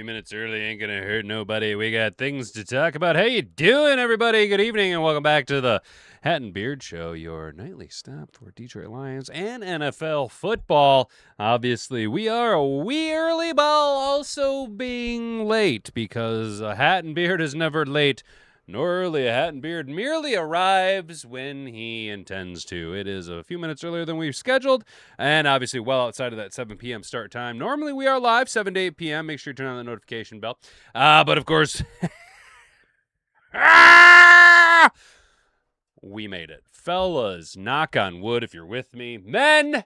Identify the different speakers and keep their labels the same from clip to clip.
Speaker 1: minutes early ain't gonna hurt nobody. We got things to talk about. How you doing, everybody? Good evening, and welcome back to the Hat and Beard Show, your nightly stop for Detroit Lions and NFL football. Obviously, we are a wee early, while also being late, because a Hat and Beard is never late, nor early. A Hat and Beard merely arrives when he intends to. It is a few minutes earlier than we've scheduled, and obviously well outside of that 7 p.m. start time. Normally we are live 7 to 8 p.m. Make sure you turn on the notification bell. But of course, we made it. Fellas, knock on wood if you're with me. Men,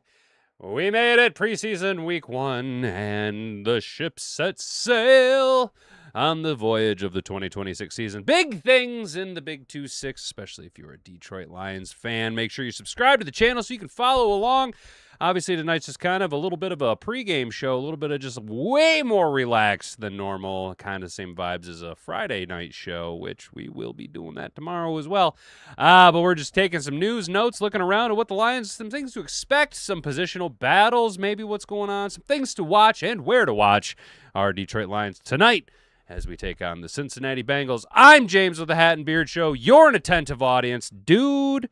Speaker 1: we made it. Preseason week 1, and the ship sets sail on the voyage of the 2026 season. Big things in the Big 2-6, especially if you're a Detroit Lions fan. Make sure you subscribe to the channel so you can follow along. Obviously, tonight's just kind of a little bit of a pregame show, a little bit of just way more relaxed than normal, kind of same vibes as a Friday night show, which we will be doing that tomorrow as well. But we're just taking some news, notes, looking around at what the Lions, some things to expect, some positional battles, maybe what's going on, some things to watch and where to watch our Detroit Lions tonight as we take on the Cincinnati Bengals. I'm James with the Hat and Beard Show. You're an attentive audience. Dude,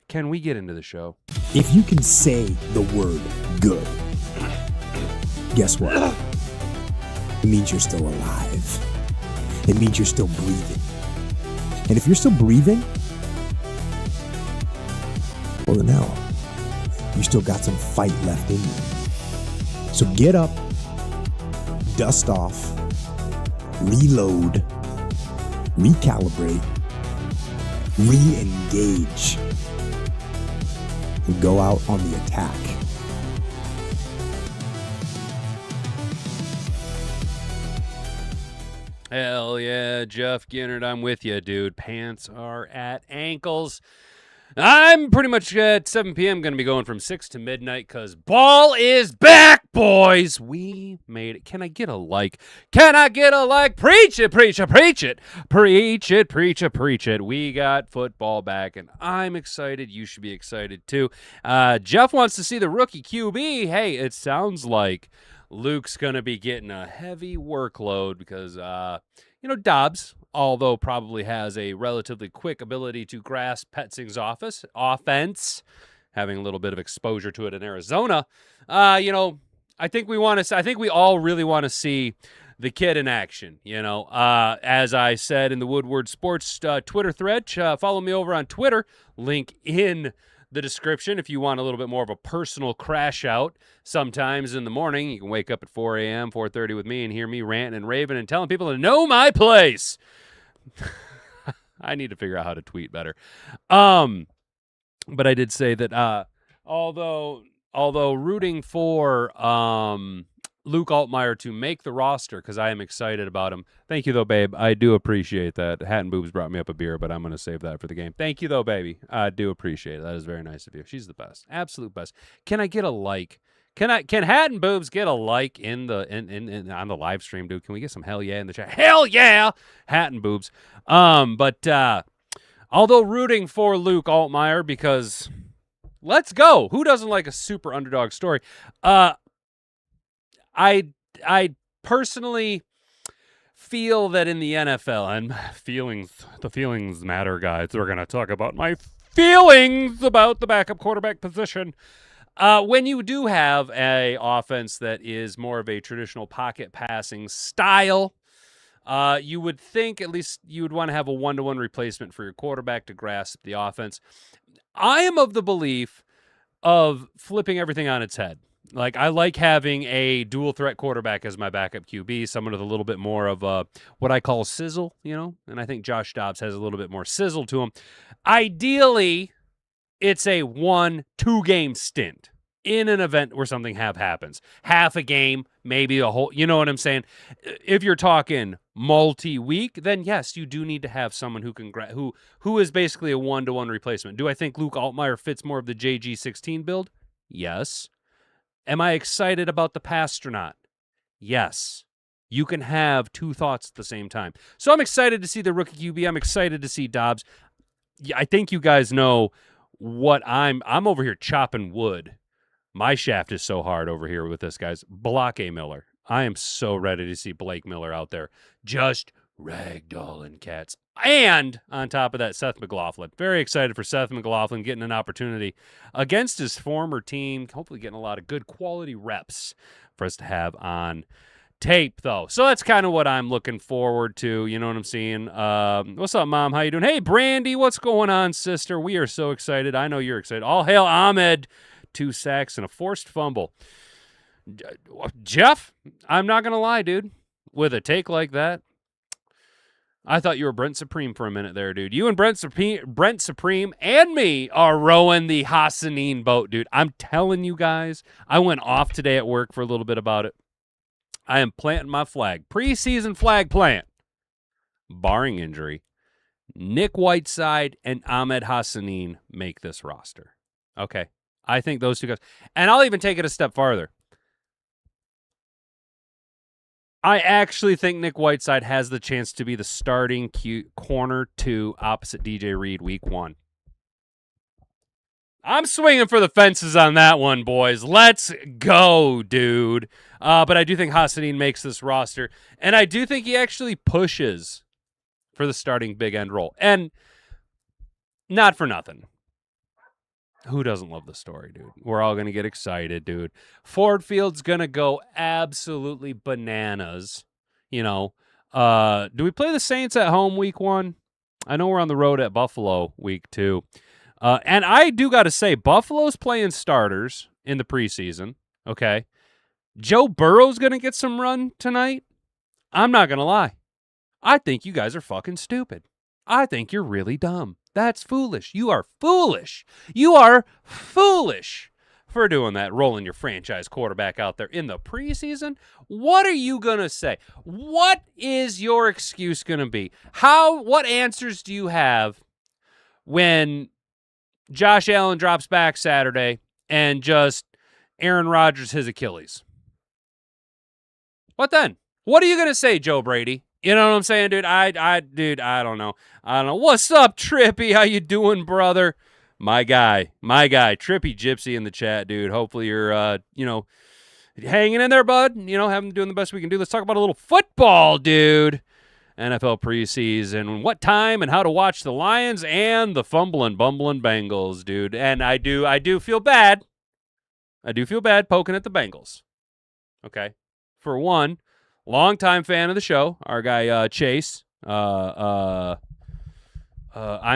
Speaker 1: can we get into the show?
Speaker 2: If you can say the word good, guess what? It means you're still alive. It means you're still breathing. And if you're still breathing, well then hell, you still got some fight left in you. So get up, dust off, reload, recalibrate, re-engage, and go out on the attack.
Speaker 1: Hell yeah, Jeff Ginnard, I'm with you, dude. Pants are at ankles. I'm pretty much at 7 p.m. going to be going from 6 to midnight because ball is back, boys. We made it. Can I get a like? Can I get a like? Preach it, preach it, preach it. Preach it, preach it, preach it. We got football back, and I'm excited. You should be excited, too. Jeff wants to see the rookie QB. Hey, it sounds like Luke's going to be getting a heavy workload because, Dobbs, although probably has a relatively quick ability to grasp Petzing's offense, having a little bit of exposure to it in Arizona, I think we all really want to see the kid in action. As I said in the Woodward Sports Twitter thread, follow me over on Twitter, link in the description if you want a little bit more of a personal crash out sometimes in the morning. You can wake up at 4 a.m., 4:30 with me and hear me ranting and raving and telling people to know my place. I need to figure out how to tweet better. But I did say that although rooting for Luke Altmyer to make the roster because I am excited about him. Thank you, though, babe. I do appreciate that. Hat and Boobs brought me up a beer, but I'm going to save that for the game. Thank you, though, baby. I do appreciate it. That is very nice of you. She's the best. Absolute best. Can I get a like? Can Hat and Boobs get a like in on the live stream, dude? Can we get some hell yeah in the chat? Hell yeah! Hat and Boobs. But although rooting for Luke Altmyer because let's go. Who doesn't like a super underdog story? I personally feel that in the NFL, and the feelings matter, guys. We're going to talk about my feelings about the backup quarterback position. When you do have a offense that is more of a traditional pocket passing style, you would think at least you would want to have a one-to-one replacement for your quarterback to grasp the offense. I am of the belief of flipping everything on its head. Like, I like having a dual threat quarterback as my backup QB, someone with a little bit more of what I call sizzle, and I think Josh Dobbs has a little bit more sizzle to him. Ideally, it's a 1-2 game stint in an event where something happens. Half a game, maybe a whole, you know what I'm saying? If you're talking multi-week, then yes, you do need to have someone who can who is basically a one-to-one replacement. Do I think Luke Altmyer fits more of the JG16 build? Yes. Am I excited about the Pasternaut? Yes. You can have two thoughts at the same time. So I'm excited to see the rookie QB. I'm excited to see Dobbs. I think you guys know what I'm over here chopping wood. My shaft is so hard over here with this, guys. Block A. Miller. I am so ready to see Blake Miller out there just ragdolling cats. And on top of that, Seth McLaughlin. Very excited for Seth McLaughlin getting an opportunity against his former team, hopefully getting a lot of good quality reps for us to have on tape, though. So that's kind of what I'm looking forward to. You know what I'm seeing? What's up, Mom? How you doing? Hey, Brandy, what's going on, sister? We are so excited. I know you're excited. All hail Ahmed. 2 sacks and a forced fumble. Jeff, I'm not going to lie, dude. With a take like that, I thought you were Brent Supreme for a minute there, dude. You and Brent Supreme and me are rowing the Hassanein boat, dude. I'm telling you guys, I went off today at work for a little bit about it. I am planting my flag. Preseason flag plant. Barring injury, Nick Whiteside and Ahmed Hassanein make this roster. Okay. I think those 2 guys. And I'll even take it a step farther. I actually think Nick Whiteside has the chance to be the starting corner 2 opposite DJ Reed week 1. I'm swinging for the fences on that one, boys. Let's go, dude. But I do think Hassanein makes this roster, and I do think he actually pushes for the starting big end role. And not for nothing. Who doesn't love the story, dude? We're all going to get excited, dude. Ford Field's going to go absolutely bananas. You know, do we play the Saints at home week 1? I know we're on the road at Buffalo week 2. And I do got to say, Buffalo's playing starters in the preseason, okay? Joe Burrow's going to get some run tonight. I'm not going to lie. I think you guys are fucking stupid. I think you're really dumb. That's foolish. You are foolish. You are foolish for doing that, rolling your franchise quarterback out there in the preseason. What are you going to say? What is your excuse going to be? What answers do you have when Josh Allen drops back Saturday and just Aaron Rodgers his Achilles? What then? What are you going to say, Joe Brady? You know what I'm saying, dude? I don't know. What's up, Trippy? How you doing, brother? My guy, Trippy Gypsy in the chat, dude. Hopefully you're, hanging in there, bud. Doing the best we can do. Let's talk about a little football, dude. NFL preseason, what time and how to watch the Lions and the fumbling, bumbling Bengals, dude. And I do feel bad. I do feel bad poking at the Bengals. Okay. For one, longtime fan of the show, our guy Chase. I'm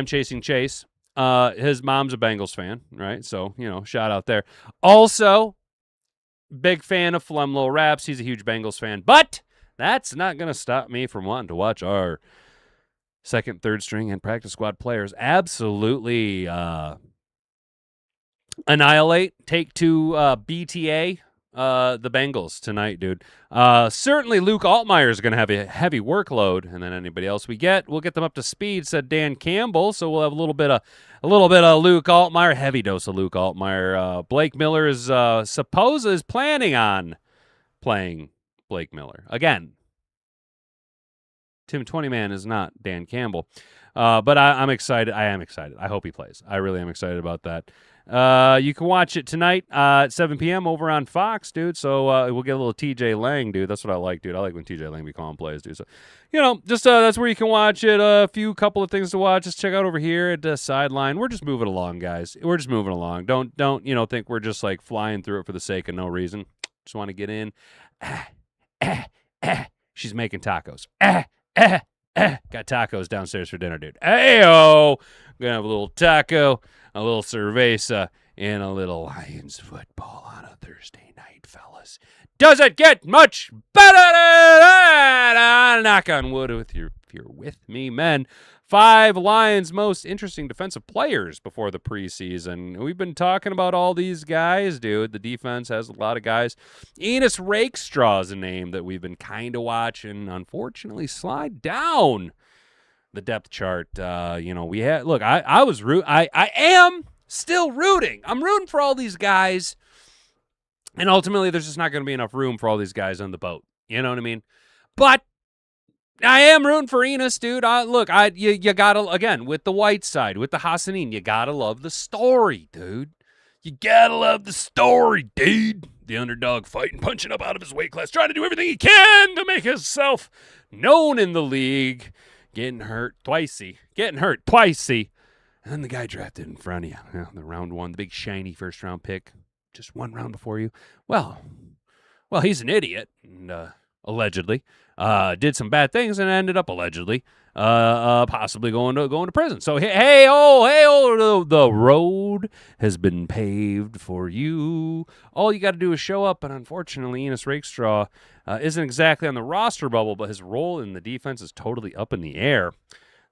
Speaker 1: chasing Chase. His mom's a Bengals fan, right? So, shout out there. Also, big fan of Flemlo Raps. He's a huge Bengals fan. But that's not going to stop me from wanting to watch our second, third string, and practice squad players absolutely annihilate, take to BTA the Bengals tonight, dude. Certainly Luke Altmyer is going to have a heavy workload, and then anybody else we'll get them up to speed, said Dan Campbell. So we'll have a little bit of Luke Altmyer, heavy dose of Luke Altmyer. Blake Miller is planning on playing Blake Miller again. Tim 20-man is not Dan Campbell, but I'm excited. I am excited. I hope he plays. I really am excited about that. You can watch it tonight at 7 p.m. over on Fox, dude. So we'll get a little TJ Lang, dude. That's what I like, dude. I like when TJ Lang be calling plays, dude. So, that's where you can watch it. A couple of things to watch. Just check out over here at the sideline. We're just moving along, guys. We're just moving along. Don't think we're just like flying through it for the sake of no reason. Just want to get in. She's making tacos. Got tacos downstairs for dinner, dude. Ayo! Gonna have a little taco, a little cerveza, and a little Lions football on a Thursday night, fellas. Does it get much better than that? Knock on wood if you're with me, men. 5 Lions' most interesting defensive players before the preseason. We've been talking about all these guys, dude. The defense has a lot of guys. Enos Rakestraw is a name that we've been kind of watching. Unfortunately, slide down the depth chart. We had look. I am still rooting. I'm rooting for all these guys, and ultimately, there's just not going to be enough room for all these guys on the boat. You know what I mean? But I am rooting for Enos, dude. You gotta, again, with the Whiteside, with the Hassanein, you gotta love the story, dude. You gotta love the story, dude. the underdog, fighting, punching up out of his weight class, trying to do everything he can to make himself known in the league. Getting hurt twice. And then the guy drafted in front of you, the round one, the big shiny first-round pick, just one round before you. Well, he's an idiot, and allegedly did some bad things and ended up allegedly possibly going to prison. So hey, the road has been paved for you. All you got to do is show up, and unfortunately, Enos Rakestraw isn't exactly on the roster bubble, but his role in the defense is totally up in the air.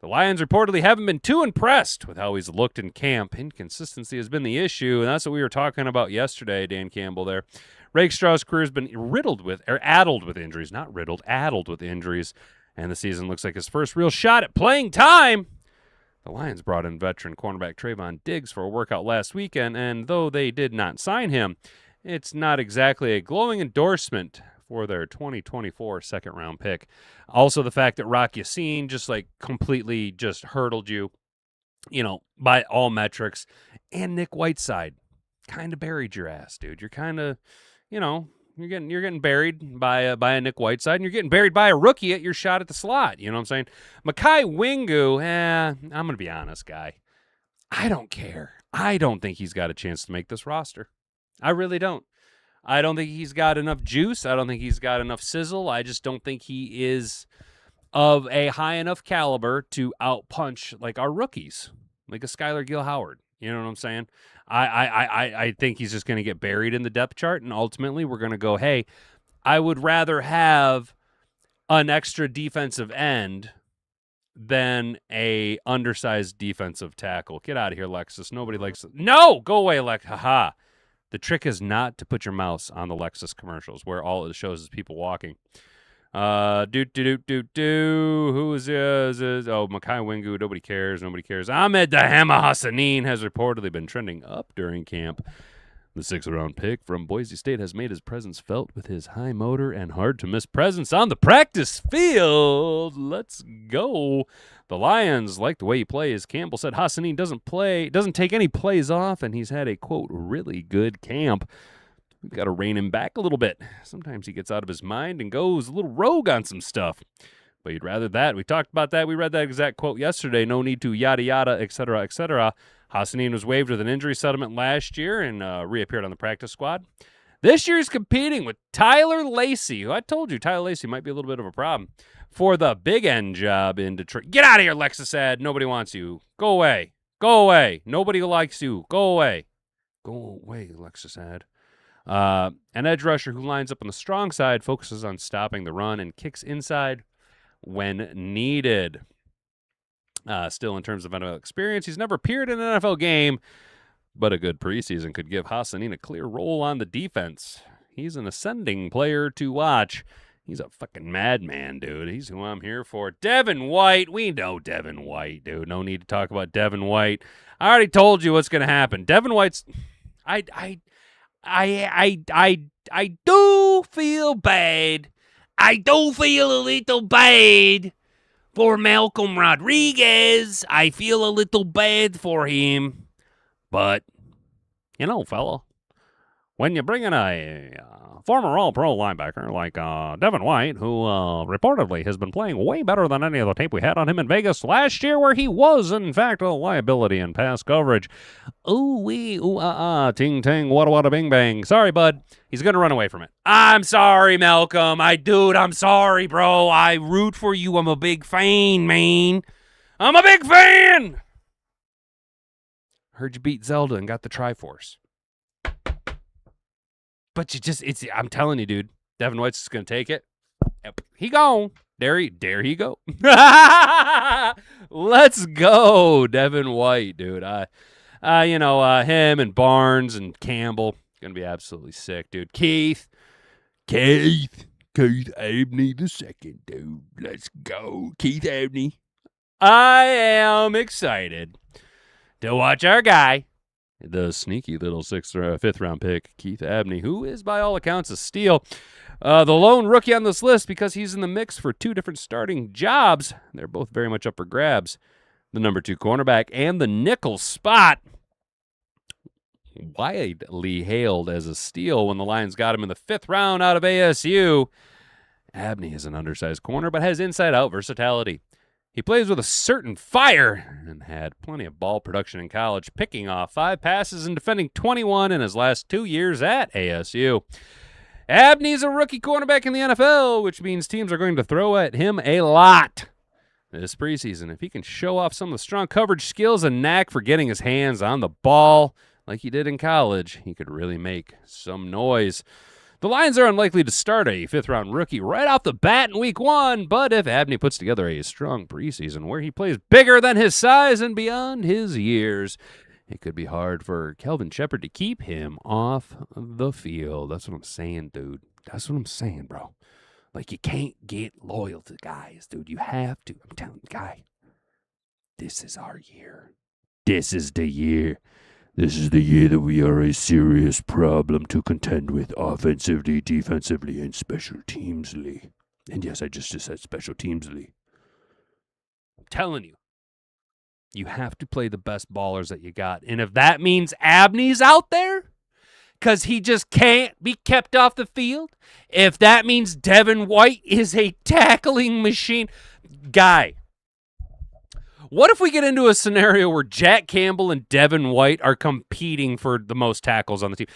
Speaker 1: The Lions reportedly haven't been too impressed with how he's looked in camp. Inconsistency has been the issue, and that's what we were talking about yesterday, Dan Campbell there. Rakestraw's career has been addled with injuries, and the season looks like his first real shot at playing time. The Lions brought in veteran cornerback Trayvon Diggs for a workout last weekend, and though they did not sign him, it's not exactly a glowing endorsement for their 2024 second-round pick. Also, the fact that Rock Ya-Sin just completely just hurdled you, by all metrics, and Nick Whiteside kind of buried your ass, dude. You're kind of, you're getting buried by a Nick Whiteside, and you're getting buried by a rookie at your shot at the slot. You know what I'm saying? Mekhi Wingo, I'm going to be honest, guy. I don't care. I don't think he's got a chance to make this roster. I really don't. I don't think he's got enough juice. I don't think he's got enough sizzle. I just don't think he is of a high enough caliber to outpunch our rookies, like a Skylar Gill-Howard. You know what I'm saying? I think he's just going to get buried in the depth chart, and ultimately we're going to go, hey, I would rather have an extra defensive end than a undersized defensive tackle. Get out of here, Lexus. Nobody likes it. No! Go away, Lex. Ha-ha. The trick is not to put your mouse on the Lexus commercials where all it shows is people walking. Who is this? Mekhi Wingo. Nobody cares. Ahmed Hassanein has reportedly been trending up during camp. The 6th-round pick from Boise State has made his presence felt with his high motor and hard-to-miss presence on the practice field. Let's go. The Lions like the way he plays. Campbell said Hassanein doesn't take any plays off, and he's had a, quote, really good camp. We've got to rein him back a little bit. Sometimes he gets out of his mind and goes a little rogue on some stuff. But you'd rather that. We talked about that. We read that exact quote yesterday. No need to yada yada, etc., etc. Hassanein was waived with an injury settlement last year and reappeared on the practice squad. This year he's competing with Tyler Lacey, who I told you Tyler Lacey might be a little bit of a problem, for the big end job in Detroit. Get out of here, Lexus ad. Nobody wants you. Go away. Nobody likes you. Go away, Lexus ad. An edge rusher who lines up on the strong side, focuses on stopping the run, and kicks inside when needed. Still, in terms of NFL experience, he's never appeared in an NFL game, but a good preseason could give Hassanein a clear role on the defense. He's an ascending player to watch. He's a fucking madman, dude. He's who I'm here for. Devin White. We know Devin White, dude. No need to talk about Devin White. I already told you what's going to happen. Devin White's... I do feel bad. I do feel a little bad for Malcolm Rodriguez. I feel a little bad for him. But, fella, when you bring in a former All-Pro linebacker like Devin White, who reportedly has been playing way better than any of the tape we had on him in Vegas last year, where he was, in fact, a liability in pass coverage. Ting, ting, wada, wada, bing, bang. Sorry, bud. He's going to run away from it. I'm sorry, Malcolm. I'm sorry, bro. I root for you. I'm a big fan, man. I'm a big fan. Heard you beat Zelda and got the Triforce. But I'm telling you, dude, Devin White's just going to take it. Yep. He gone. There he go. Let's go, Devin White, dude. Him and Barnes and Campbell, going to be absolutely sick, dude. Keith Abney the second, dude. Let's go, Keith Abney. I am excited to watch our guy, the sneaky little 5th-round pick, Keith Abney, who is by all accounts a steal. The lone rookie on this list because he's in the mix for 2 different starting jobs. They're both very much up for grabs. The number 2 cornerback and the nickel spot. widely hailed as a steal when the Lions got him in the 5th round out of ASU. Abney is an undersized corner, but has inside-out versatility. He plays with a certain fire and had plenty of ball production in college, picking off 5 passes and defending 21 in his last 2 years at ASU. Abney's a rookie cornerback in the NFL, which means teams are going to throw at him a lot this preseason. If he can show off some of the strong coverage skills and knack for getting his hands on the ball like he did in college, he could really make some noise. The Lions are unlikely to start a 5th-round rookie right off the bat in Week 1, but if Abney puts together a strong preseason where he plays bigger than his size and beyond his years, it could be hard for Kelvin Shepard to keep him off the field. That's what I'm saying, dude. That's what I'm saying, bro. Like, you can't get loyal to guys, dude. You have to. I'm telling you, guy, this is our year. This is the year. This is the year that we are a serious problem to contend with offensively, defensively, and special teamsly. And yes, I just said special teamsly. I'm telling you, you have to play the best ballers that you got. And if that means Abney's out there because he just can't be kept off the field, if that means Devin White is a tackling machine, guy, what if we get into a scenario where Jack Campbell and Devin White are competing for the most tackles on the team?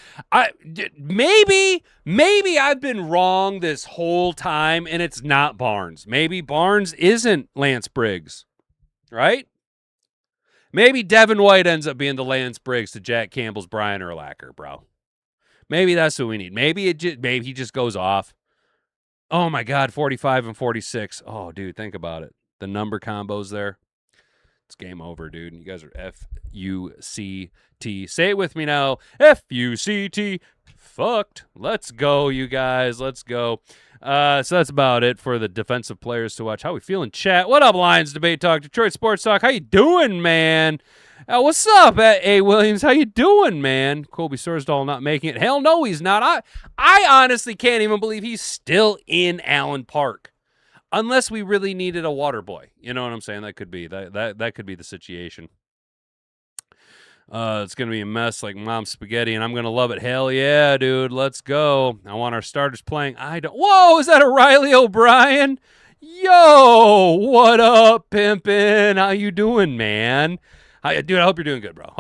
Speaker 1: Maybe I've been wrong this whole time, and it's not Barnes. Maybe Barnes isn't Lance Briggs, right? Maybe Devin White ends up being the Lance Briggs to Jack Campbell's Brian Urlacher, bro. Maybe that's what we need. Maybe he just goes off. Oh, my God, 45 and 46. Oh, dude, think about it. The number combos there. It's game over, dude. You guys are F-U-C-T. Say it with me now. F-U-C-T. Fucked. Let's go, you guys. Let's go. So that's about it for the defensive players to watch. How we feeling, chat? What up, Lions Debate Talk, Detroit Sports Talk? How you doing, man? What's up, A. Williams? How you doing, man? Colby Sorsdahl not making it. Hell no, he's not. I honestly can't even believe he's still in Allen Park. Unless we really needed a water boy. You know what I'm saying? That could be. That could be the situation. It's going to be a mess like mom's spaghetti, and I'm going to love it. Hell yeah, dude. Let's go. I want our starters playing. Whoa, is that a Riley O'Brien? Yo, what up, pimpin'? How you doing, man? Dude, I hope you're doing good, bro.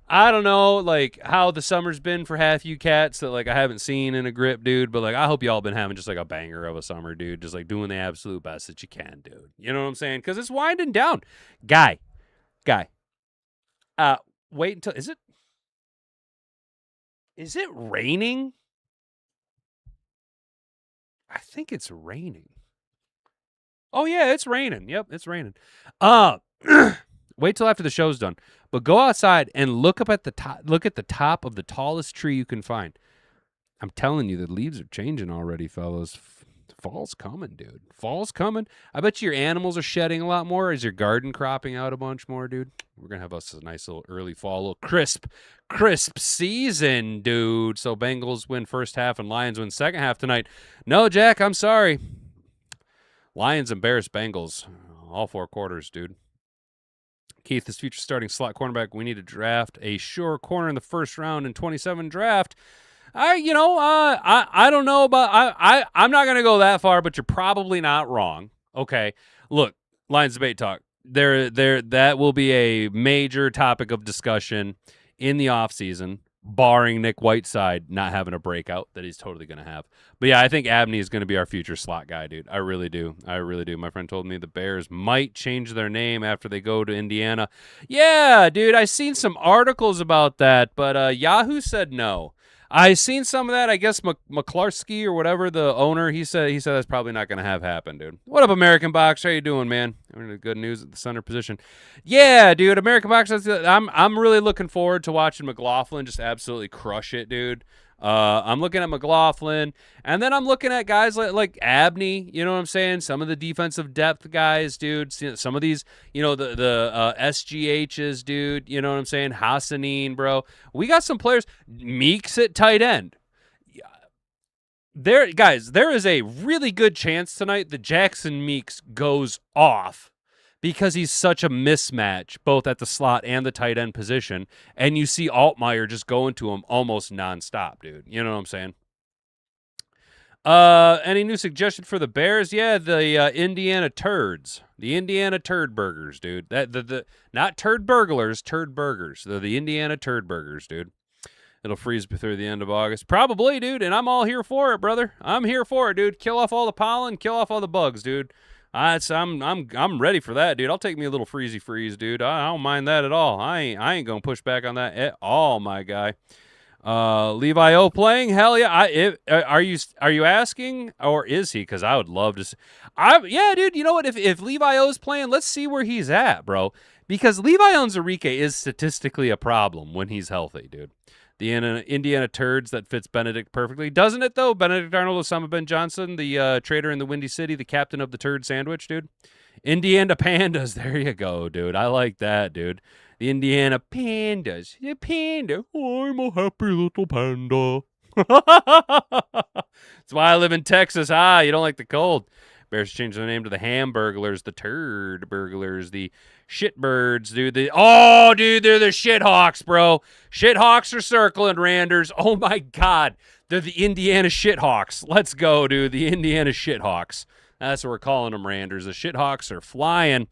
Speaker 1: I don't know, like, how the summer's been for half you cats that, like, I haven't seen in a grip, dude. But, like, I hope y'all been having just, like, a banger of a summer, dude. Just, like, doing the absolute best that you can, dude. You know what I'm saying? Because it's winding down. Guy. Wait until, is it raining? I think it's raining. Oh, yeah, it's raining. Yep, it's raining. Wait till after the show's done. But go outside and look up at the top. Look at the top of the tallest tree you can find. I'm telling you, the leaves are changing already, fellas. Fall's coming, dude. Fall's coming. I bet you your animals are shedding a lot more. Is your garden cropping out a bunch more, dude? We're gonna have us a nice little early fall, little crisp season, dude. So Bengals win first half and Lions win second half tonight. No, Jack, I'm sorry. Lions embarrass Bengals all 4 quarters, dude. Keith, this future starting slot cornerback, we need to draft a sure corner in the first round in 27 draft. I don't know about I'm not gonna go that far, but you're probably not wrong. Okay, look, Lions Debate Talk. That will be a major topic of discussion in the offseason, barring Nick Whiteside not having a breakout that he's totally gonna have. But yeah, I think Abney is gonna be our future slot guy, dude. I really do. My friend told me the Bears might change their name after they go to Indiana. Yeah, dude, I seen some articles about that, but Yahoo said no. I seen some of that. I guess McClarsky or whatever, the owner, he said that's probably not going to happen, dude. What up, American Box? How you doing, man? Good news at the center position. Yeah, dude, American Box. I'm really looking forward to watching McLaughlin just absolutely crush it, dude. I'm looking at McLaughlin, and then I'm looking at guys like Abney, you know what I'm saying? Some of the defensive depth guys, dude. Some of these, the SGHs, dude, you know what I'm saying? Hassanein, bro. We got some players. Meeks at tight end. There is a really good chance tonight that Jackson Meeks goes off because he's such a mismatch, both at the slot and the tight end position. And you see Altmyer just going to him almost nonstop, dude. You know what I'm saying? Any new suggestion for the Bears? Yeah, the Indiana Turds, the Indiana Turd Burgers, dude. That the not turd burglars, turd burgers. They're the Indiana Turd Burgers, dude. It'll freeze through the end of August, probably, dude. And I'm all here for it, brother. I'm here for it, dude. Kill off all the pollen, kill off all the bugs, dude. I'm ready for that, dude. I'll take me a little freezy freeze, dude. I don't mind that at all. I ain't gonna push back on that at all, my guy. Levi O playing? Hell yeah! Are you asking, or is he? Because I would love to. Yeah, dude. You know what? If Levi O's playing, let's see where he's at, bro. Because Levi Onwuzurike is statistically a problem when he's healthy, dude. The Indiana Turds, that fits Benedict perfectly. Doesn't it, though? Benedict Arnold, Osama Ben Johnson, the trader in the Windy City, the captain of the Turd Sandwich, dude. Indiana Pandas. There you go, dude. I like that, dude. The Indiana Pandas. The panda. I'm a happy little panda. That's why I live in Texas. You don't like the cold. Bears changed their name to the Hamburglers, the Turd Burglars, the Shitbirds, dude. Dude, they're the Shithawks, bro. Shithawks are circling, Randers. Oh, my God. They're the Indiana Shithawks. Let's go, dude. The Indiana Shithawks. That's what we're calling them, Randers. The Shithawks are flying.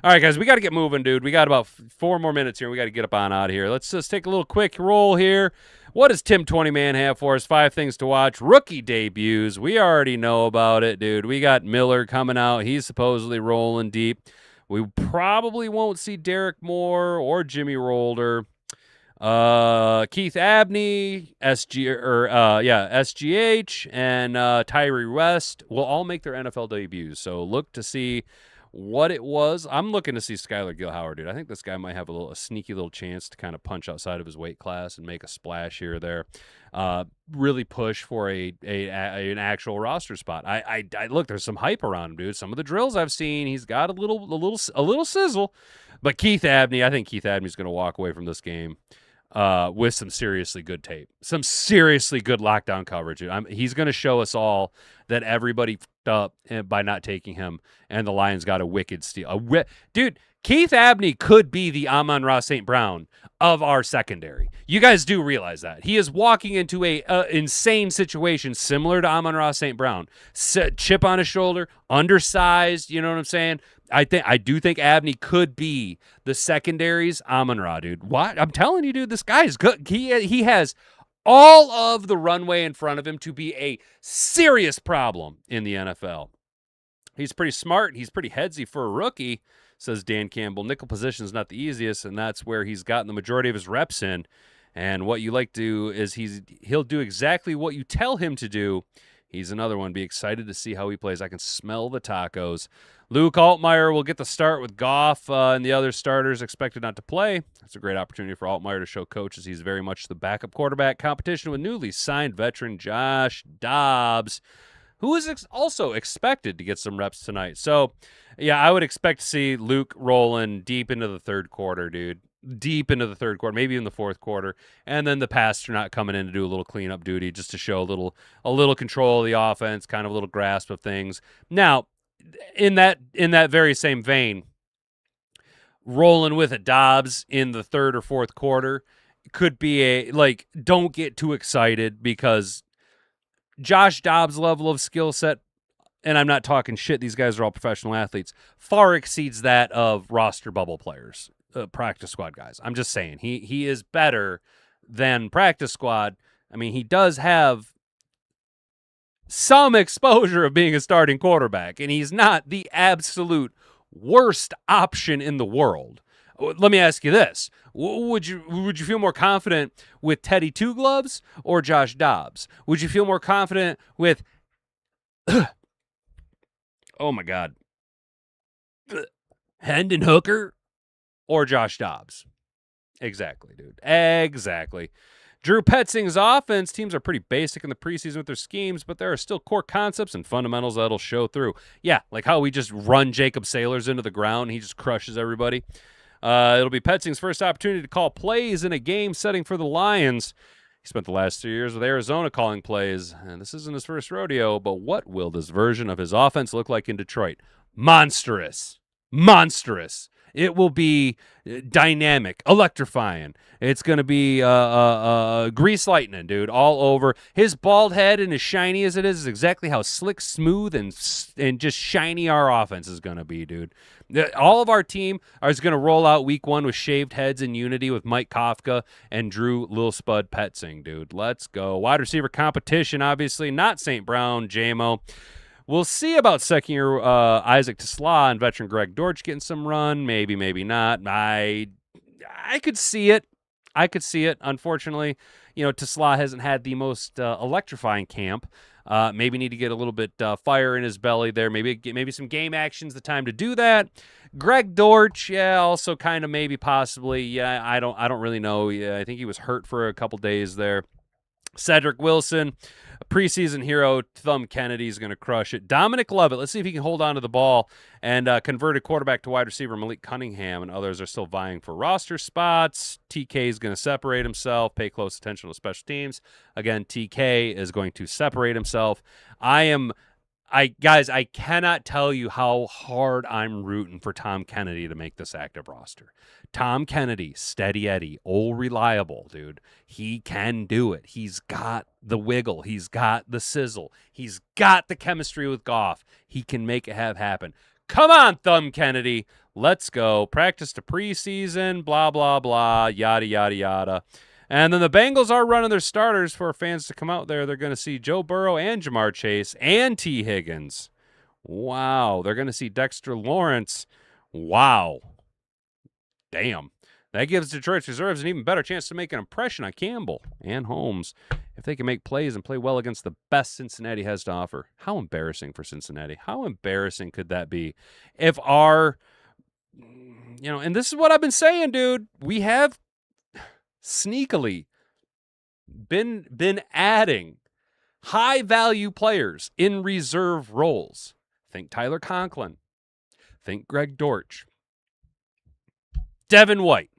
Speaker 1: All right, guys, we got to get moving, dude. We got about 4 more minutes here. We got to get up on out of here. Let's just take a little quick roll here. What does Tim 20-Man have for us? 5 things to watch. Rookie debuts. We already know about it, dude. We got Miller coming out. He's supposedly rolling deep. We probably won't see Derek Moore or Jimmy Rolder. Keith Abney, SGH, and Tyree West will all make their NFL debuts. So look to see what it was. I'm looking to see Skylar Gilhoward, dude. I think this guy might have a sneaky little chance to kind of punch outside of his weight class and make a splash here or there. Really push for an actual roster spot. I look, there's some hype around him, dude. Some of the drills I've seen, he's got a little sizzle. But Keith Abney, I think Keith Abney's going to walk away from this game with some seriously good tape, some seriously good lockdown coverage. He's going to show us all that everybody fucked up by not taking him, and the Lions got a wicked steal. Dude, Keith Abney could be the Amon-Ra St. Brown of our secondary. You guys do realize that. He is walking into a insane situation similar to Amon-Ra St. Brown. Chip on his shoulder, undersized, you know what I'm saying? I do think Abney could be the secondary's Amon-Ra, dude. What? I'm telling you, dude, this guy is good. He has all of the runway in front of him to be a serious problem in the NFL. He's pretty smart. He's pretty headsy for a rookie, says Dan Campbell. Nickel position is not the easiest, and that's where he's gotten the majority of his reps in. And what you like to do is he'll do exactly what you tell him to do. He's another one. Be excited to see how he plays. I can smell the tacos. Luke Altmyer will get the start with Goff and the other starters expected not to play. It's a great opportunity for Altmyer to show coaches he's very much the backup quarterback. Competition with newly signed veteran Josh Dobbs, who is also expected to get some reps tonight. So, yeah, I would expect to see Luke rolling deep into the third quarter, dude. Deep into the third quarter, maybe in the fourth quarter, and then the Pasternak coming in to do a little cleanup duty just to show a little control of the offense, kind of a little grasp of things. Now, in that very same vein, rolling with a Dobbs in the third or fourth quarter could be don't get too excited, because Josh Dobbs' level of skill set, and I'm not talking shit, these guys are all professional athletes, far exceeds that of roster bubble players. Practice squad guys. I'm just saying he is better than practice squad. I mean, he does have some exposure of being a starting quarterback, and he's not the absolute worst option in the world. Let me ask you this. Would you feel more confident with Teddy Two Gloves or Josh Dobbs? Would you feel more confident with oh my God, Hendon Hooker or Josh Dobbs? Exactly, dude. Exactly. Drew Petzing's offense, teams are pretty basic in the preseason with their schemes, but there are still core concepts and fundamentals that'll show through. Yeah, like how we just run Jacob Saylors into the ground and he just crushes everybody. It'll be Petzing's first opportunity to call plays in a game setting for the Lions. He spent the last 3 years with Arizona calling plays, and this isn't his first rodeo, but what will this version of his offense look like in Detroit? Monstrous. monstrous. It will be dynamic, electrifying. It's going to be grease lightning, dude, all over. His bald head and as shiny as it is exactly how slick, smooth, and just shiny our offense is going to be, dude. All of our team is going to roll out week 1 with shaved heads in unity with Mike Kafka and Drew Lil Spud Petzing, dude. Let's go. Wide receiver competition, obviously. Not St. Brown, JMO. We'll see about second-year Isaac Tesla and veteran Greg Dortch getting some run. Maybe, maybe not. I could see it. Unfortunately, Tesla hasn't had the most electrifying camp. Maybe need to get a little bit fire in his belly there. Maybe some game action's the time to do that. Greg Dortch, also kind of maybe possibly. I don't really know. I think he was hurt for a couple days there. Cedric Wilson, a preseason hero. Thumb Kennedy's going to crush it. Dominic Lovett, let's see if he can hold on to the ball and convert a quarterback to wide receiver. Malik Cunningham and others are still vying for roster spots. TK is going to separate himself. Pay close attention to special teams. Again, TK is going to separate himself. Guys, I cannot tell you how hard I'm rooting for Tom Kennedy to make this active roster. Tom Kennedy, steady Eddie, old reliable, dude. He can do it. He's got the wiggle. He's got the sizzle. He's got the chemistry with Goff. He can make it happen. Come on, Thumb Kennedy. Let's go. Practice to preseason, blah, blah, blah, yada, yada, yada. And then the Bengals are running their starters for fans to come out there. They're going to see Joe Burrow and Jamar Chase and T. Higgins. Wow. They're going to see Dexter Lawrence. Wow. Damn. That gives Detroit's reserves an even better chance to make an impression on Campbell and Holmes if they can make plays and play well against the best Cincinnati has to offer. How embarrassing for Cincinnati. How embarrassing could that be if and this is what I've been saying, dude. We have sneakily been adding high-value players in reserve roles. Think Tyler Conklin. Think Greg Dortch. Devin White.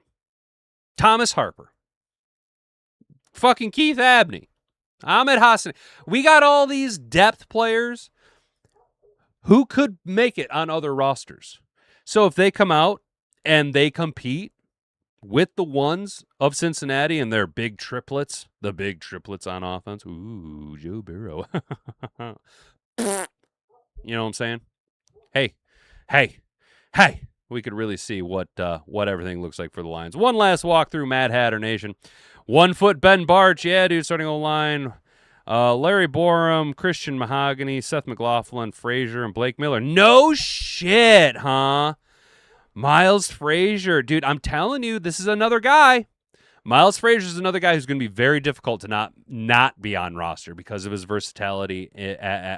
Speaker 1: Thomas Harper. Fucking Keith Abney. Ahmed Hassanein. We got all these depth players who could make it on other rosters. So if they come out and they compete with the ones of Cincinnati and their big triplets, the big triplets on offense. Ooh, Joe Burrow. You know what I'm saying? Hey. We could really see what everything looks like for the Lions. One last walk through Mad Hatter Nation. 1 foot Ben Barch. Yeah, dude, starting O-line. Larry Borum, Christian Mahogany, Seth McLaughlin, Frazier, and Blake Miller. No shit, huh? Miles Frazier. Dude, I'm telling you, this is another guy. Miles Frazier is another guy who's going to be very difficult to not be on roster because of his versatility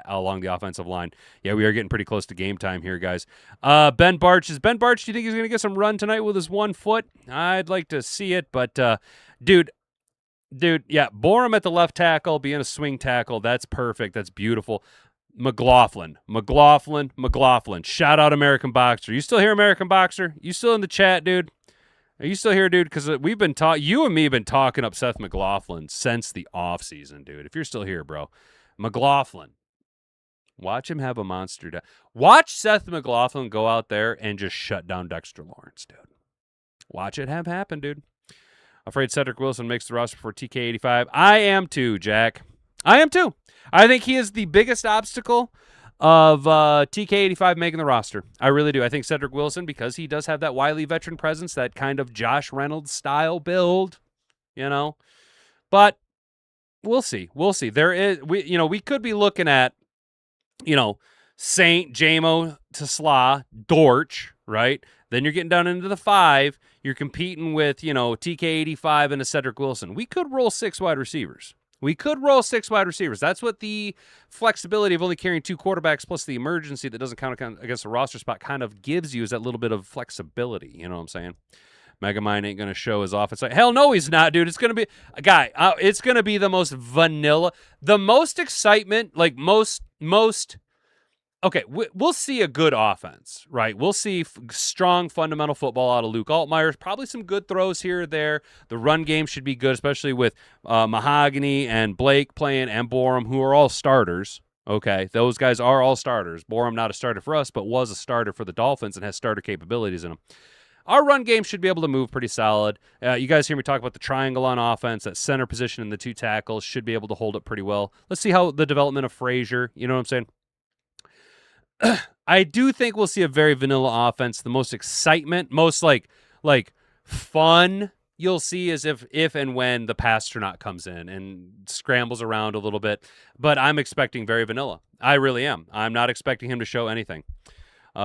Speaker 1: along the offensive line. Yeah, we are getting pretty close to game time here, guys. Ben Barch. Do you think he's going to get some run tonight with his 1 foot? I'd like to see it, but dude, yeah, Borum at the left tackle, being a swing tackle. That's perfect. That's beautiful. McLaughlin. Shout out American Boxer. You still here, American Boxer? You still in the chat, dude? Are you still here, dude? Because we've been you and me have been talking up Seth McLaughlin since the offseason, dude. If you're still here, bro. McLaughlin. Watch him have a monster day. Watch Seth McLaughlin go out there and just shut down Dexter Lawrence, dude. Watch it happen, dude. Afraid Cedric Wilson makes the roster for TK85. I am too, Jack. I am too. I think he is the biggest obstacle of TK85 making the roster. I really do. I think Cedric Wilson, because he does have that wily veteran presence, that kind of Josh Reynolds style build, But we'll see. We could be looking at, Saint, Jamo, Tesla, Dortch, right? Then you're getting down into the 5. You're competing with, TK85 and a Cedric Wilson. We could roll 6 wide receivers. That's what the flexibility of only carrying 2 quarterbacks plus the emergency that doesn't count against a roster spot kind of gives you, is that little bit of flexibility. You know what I'm saying? Megamind ain't going to show his offense. Hell no, he's not, dude. It's going to be a guy. It's going to be the most vanilla, the most excitement, like most. Okay, we'll see a good offense, right? We'll see strong fundamental football out of Luke Altmyer. Probably some good throws here or there. The run game should be good, especially with Mahogany and Blake playing and Borum, who are all starters. Okay, those guys are all starters. Borum not a starter for us, but was a starter for the Dolphins and has starter capabilities in him. Our run game should be able to move pretty solid. You guys hear me talk about the triangle on offense, that center position and the 2 tackles should be able to hold up pretty well. Let's see how the development of Frazier, you know what I'm saying? I do think we'll see a very vanilla offense. The most excitement, most like fun you'll see is if and when the pastronaut comes in and scrambles around a little bit. But I'm expecting very vanilla. I really am. I'm not expecting him to show anything.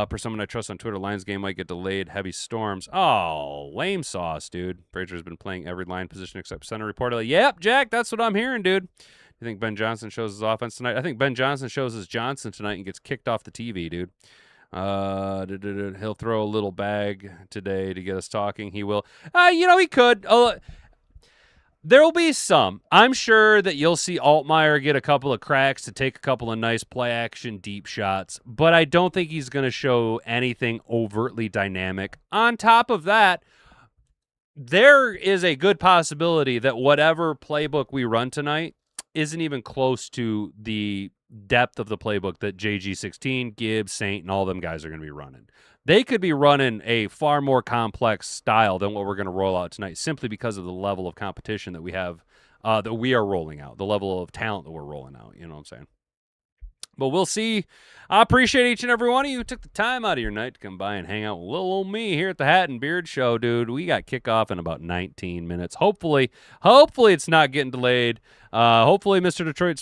Speaker 1: For someone I trust on Twitter, Lions game might get delayed. Heavy storms. Oh, lame sauce, dude. Frazier's been playing every line position except center reportedly. Yep, Jack, that's what I'm hearing, dude. You think Ben Johnson shows his offense tonight? I think Ben Johnson shows his Johnson tonight and gets kicked off the TV, dude. He'll throw a little bag today to get us talking. He will. He could. There will be some. I'm sure that you'll see Altmyer get a couple of cracks to take a couple of nice play action deep shots, but I don't think he's going to show anything overtly dynamic. On top of that, there is a good possibility that whatever playbook we run tonight isn't even close to the depth of the playbook that JG16, Gibbs, Saint, and all them guys are going to be running. They could be running a far more complex style than what we're going to roll out tonight, simply because of the level of competition that we have, that we are rolling out, the level of talent that we're rolling out. You know what I'm saying? But we'll see. I appreciate each and every one of you who took the time out of your night to come by and hang out with little old me here at the Hat and Beard Show, dude. We got kickoff in about 19 minutes. Hopefully it's not getting delayed. Hopefully, Mr. Detroit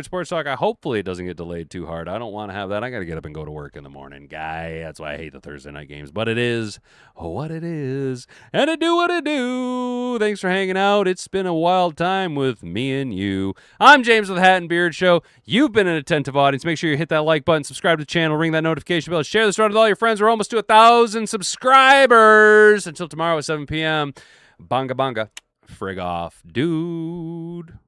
Speaker 1: Sports Talk, hopefully it doesn't get delayed too hard. I don't want to have that. I got to get up and go to work in the morning, guy. That's why I hate the Thursday night games. But it is what it is. And it do what it do. Thanks for hanging out. It's been a wild time with me and you. I'm James with the Hat and Beard Show. You've been an attentive audience. Make sure you hit that like button, subscribe to the channel, ring that notification bell, share this around with all your friends. We're almost to 1,000 subscribers. Until tomorrow at 7 p.m. Bonga bonga. Frig off, dude.